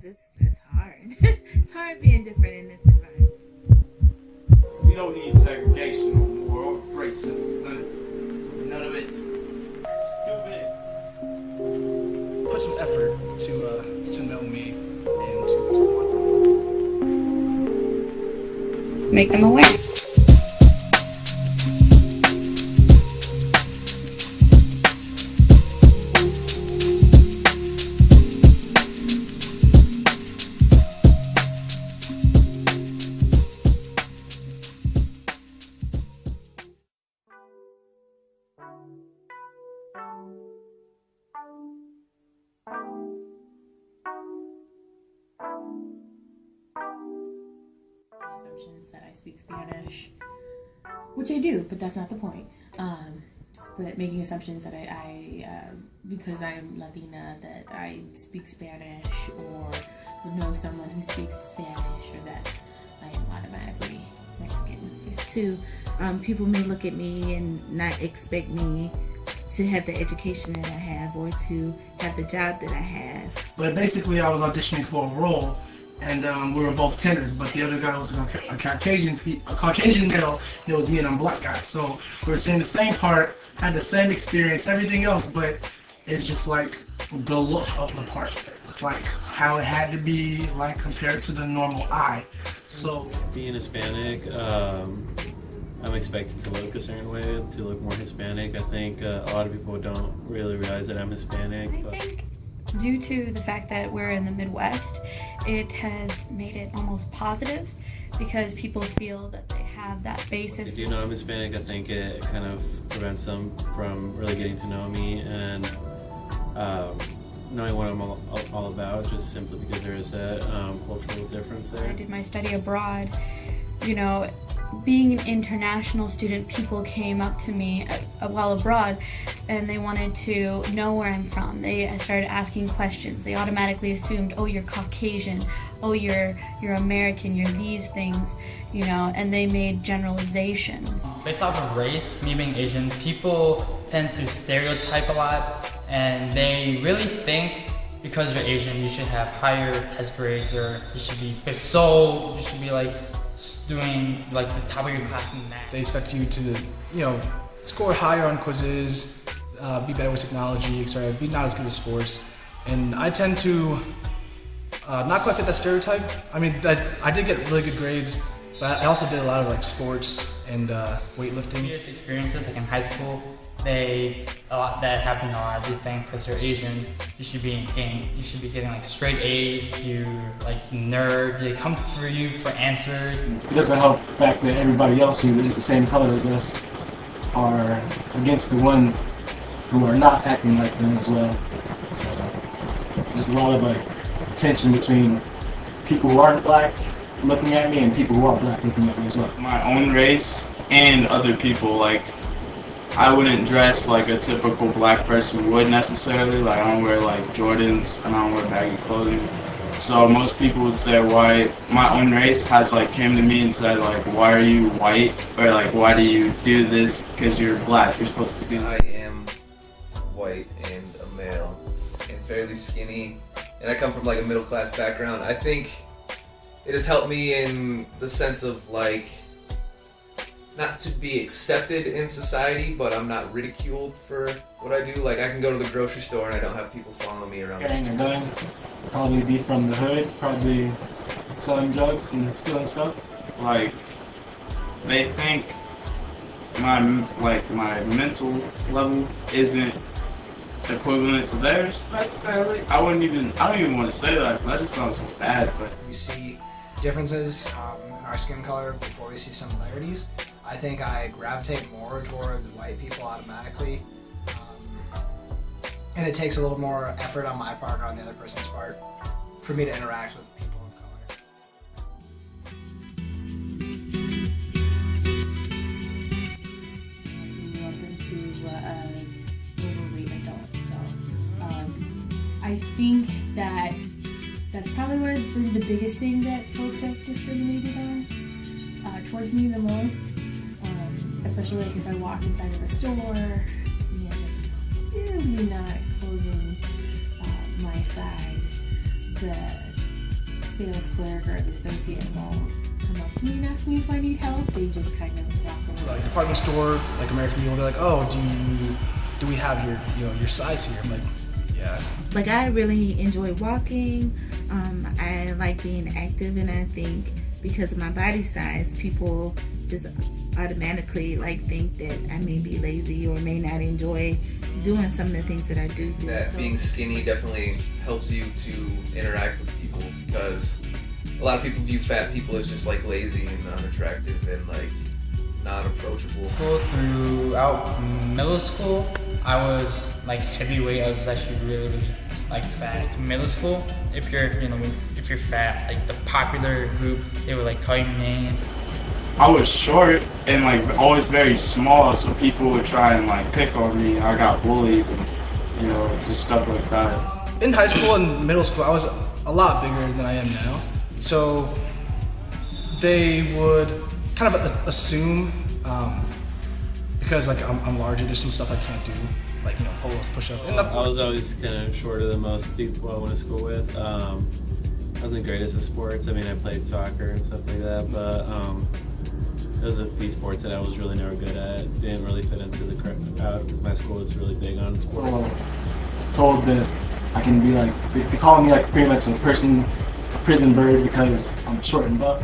it's hard. It's hard being different in this environment. We don't need segregation no more or racism. None of it. Stupid. Put some effort to know me and to want to know. Make them aware. Assumptions that I speak Spanish, which I do, but that's not the point. But making assumptions that I because I'm Latina, that I speak Spanish or would know someone who speaks Spanish, or that I am automatically Mexican. It's too, people may look at me and not expect me to have the education that I have or to have the job that I have. But basically, I was auditioning for a role, and we were both tenors, but the other guy was a Caucasian male, and it was me and I'm a black guy. So we were saying the same part, had the same experience, everything else, but it's just like the look of the part, like how it had to be, like compared to the normal eye. So being Hispanic, I'm expected to look a certain way, to look more Hispanic. I think a lot of people don't really realize that I'm Hispanic. I think due to the fact that we're in the Midwest, it has made it almost positive because people feel that they have that basis. If you know I'm Hispanic, I think it kind of prevents them from really getting to know me and knowing what I'm all about, just simply because there is that cultural difference there. I did my study abroad. You know, being an international student, people came up to me while abroad and they wanted to know where I'm from. They started asking questions. They automatically assumed, oh, you're Caucasian, oh, you're American, you're these things, you know, and they made generalizations. Based off of race, me being Asian, people tend to stereotype a lot, and they really think because you're Asian, you should have higher test grades, or you should be like doing like the top of your class in math. they expect you to, you know, score higher on quizzes, be better with technology, etc., be not as good at sports. And I tend to not quite fit that stereotype. I mean, I did get really good grades, but I also did a lot of like sports and weightlifting. Previous experiences, like in high school, that happened a lot. They think because you're Asian, you should be getting like straight A's. You like nerd. They come for you for answers. It doesn't help the fact that everybody else who is the same color as us are against the ones who are not acting like them as well. So there's a lot of like tension between people who aren't black looking at me and people who are black looking at me as well. My own race and other people, like, I wouldn't dress like a typical black person would necessarily. Like, I don't wear like Jordans and I don't wear baggy clothing. So most people would say, why, my own race has like came to me and said like, why are you white? Or like, why do you do this? Because you're black, you're supposed to do that. I am white and a male and fairly skinny, and I come from like a middle class background. I think it has helped me in the sense of like, not to be accepted in society, but I'm not ridiculed for what I do. Like, I can go to the grocery store and I don't have people following me around. Carrying a gun, probably be from the hood, probably selling drugs and stealing stuff. Like, they think my mental level isn't equivalent to theirs necessarily. I don't even want to say that, because that just sounds so bad. But we see differences in our skin color before we see similarities. I think I gravitate more towards white people automatically, and it takes a little more effort on my part or on the other person's part for me to interact with people of color. Grew up into overweight adult, so I think that's probably the biggest thing that folks have discriminated on towards me the most. Especially like if I walk inside of a store, it's clearly not clothing my size. sales clerk or the associate won't come up to me and ask me if I need help. They just kind of walk away. Like department store, like American Eagle, they're like, oh, do we have your size here? I'm like, yeah. Like, I really enjoy walking. I like being active, and I think because of my body size, people just automatically like think that I may be lazy or may not enjoy doing some of the things that I do. That being skinny definitely helps you to interact with people, because a lot of people view fat people as just like lazy and unattractive and like not approachable. Throughout middle school, I was like heavyweight. I was actually really like fat. Middle school, if you're fat, like the popular group, they would like call you names. I was short and like always very small, so people would try and like pick on me. I got bullied and just stuff like that. In high school and middle school, I was a lot bigger than I am now. So they would kind of assume, because like I'm larger, there's some stuff I can't do, like pull-ups, push-up. I was always kind of shorter than most people I went to school with. I wasn't the greatest at sports. I mean, I played soccer and stuff like that, but there was a few sports that I was really never good at. Didn't really fit into the crowd because my school was really big on sports. So told that I can be like, they call me like pretty much a prison bird because I'm short and buff.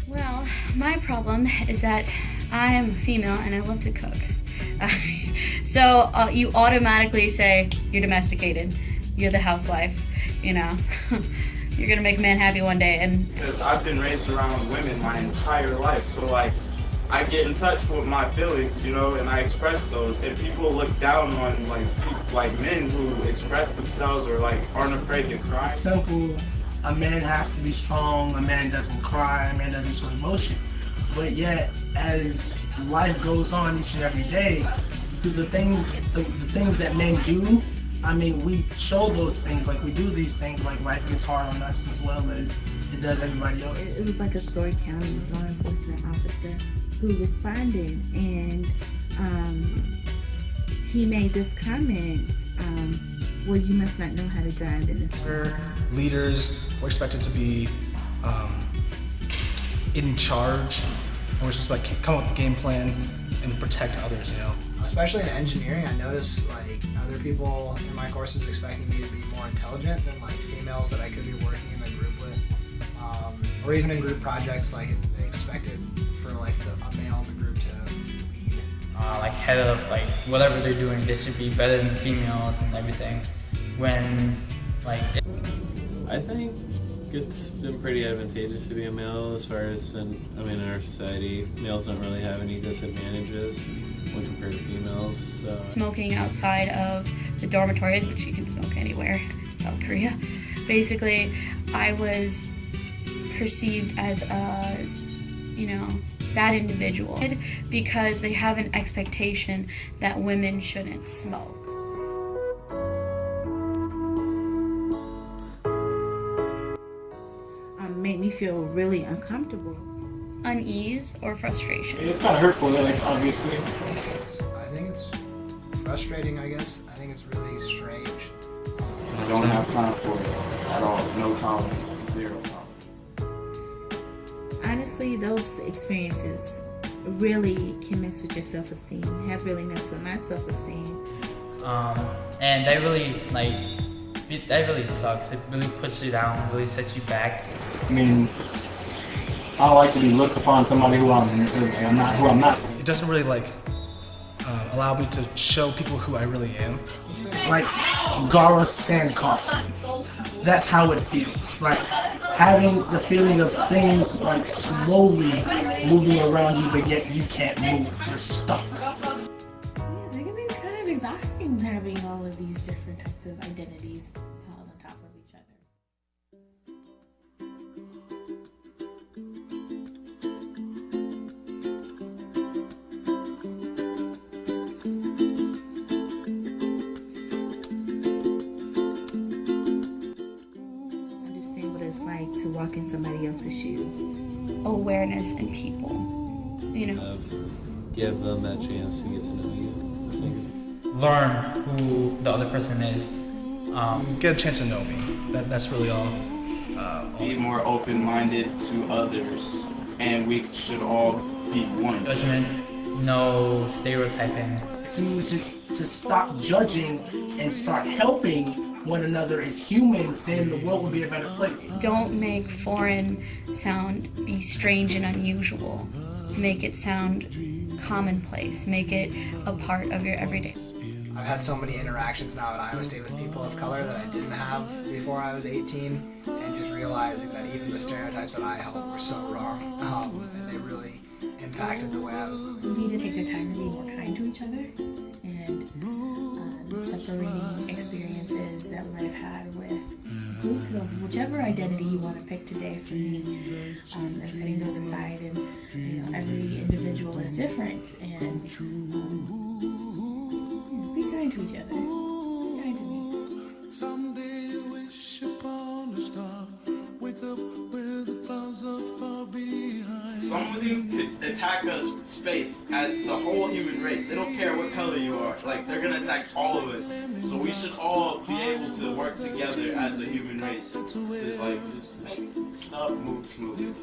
Well, my problem is that I am female and I love to cook. So you automatically say you're domesticated, you're the housewife, you're gonna make a man happy one day. And because I've been raised around women my entire life, so like I get in touch with my feelings, and I express those, and people look down on like men who express themselves or like aren't afraid to cry. Simple. A man has to be strong. A man doesn't cry. A man doesn't show emotion. But yet, as life goes on each and every day, the things that men do, I mean, we show those things, like we do these things, like life gets hard on us as well as it does everybody else. It was like a Story County law enforcement officer who responded, and he made this comment, well, you must not know how to drive in this car. Leaders were expected to be in charge, and we're supposed to like come up with the game plan and protect others, Especially in engineering, I noticed like other people in my courses expecting me to be more intelligent than like females that I could be working in a group with, or even in group projects, like they expected for like a male in the group to lead. Like head of like whatever they're doing, they should be better than females and everything. When like I think it's been pretty advantageous to be a male as far as in our society. Males don't really have any disadvantages when compared to females. So. Smoking outside of the dormitories, which you can smoke anywhere in South Korea. Basically, I was perceived as a, bad individual because they have an expectation that women shouldn't smoke. Made me feel really uncomfortable. Unease or frustration. It's kind of hurtful, like, obviously. I think it's frustrating, I guess. I think it's really strange. I don't have time for it at all. No tolerance. Zero tolerance. Honestly, those experiences really can mess with your self-esteem, have really messed with my self-esteem. And that really sucks. It really puts you down, really sets you back. I mean, I don't like to be looked upon somebody who I'm not. It doesn't really allow me to show people who I really am. Like Gara Sandcoffin. That's how it feels. Like having the feeling of things like slowly moving around you, but yet you can't move. You're stuck. Yes, it can be kind of exhausting having all of these different types of identities piled on top of each other. Understand what it's like to walk in somebody else's shoes. Awareness in people, Give them that chance to get to know you. learn who the other person is. Get a chance to know me. That's really all. Be more open-minded to others, and we should all be one. Judgment, no stereotyping. If we was just to stop judging and start helping one another as humans, then the world would be a better place. Don't make foreign sound be strange and unusual. Make it sound commonplace. Make it a part of your everyday. I've had so many interactions now at Iowa State with people of color that I didn't have before I was 18, and just realizing that even the stereotypes that I held were so wrong, and they really impacted the way I was living. We need to take the time to be more kind to each other, and separating experiences that we might have had with groups of whichever identity you want to pick today for me, and setting those aside. And every individual is different, and be kind to each other. Be kind to me. Someday you wish upon a star, wake up where the clouds are far behind. Some of you could attack us space at the whole human race. They don't care what color you are. Like, they're gonna attack all of us. So we should all be able to work together as a human race to like just make stuff move smooth.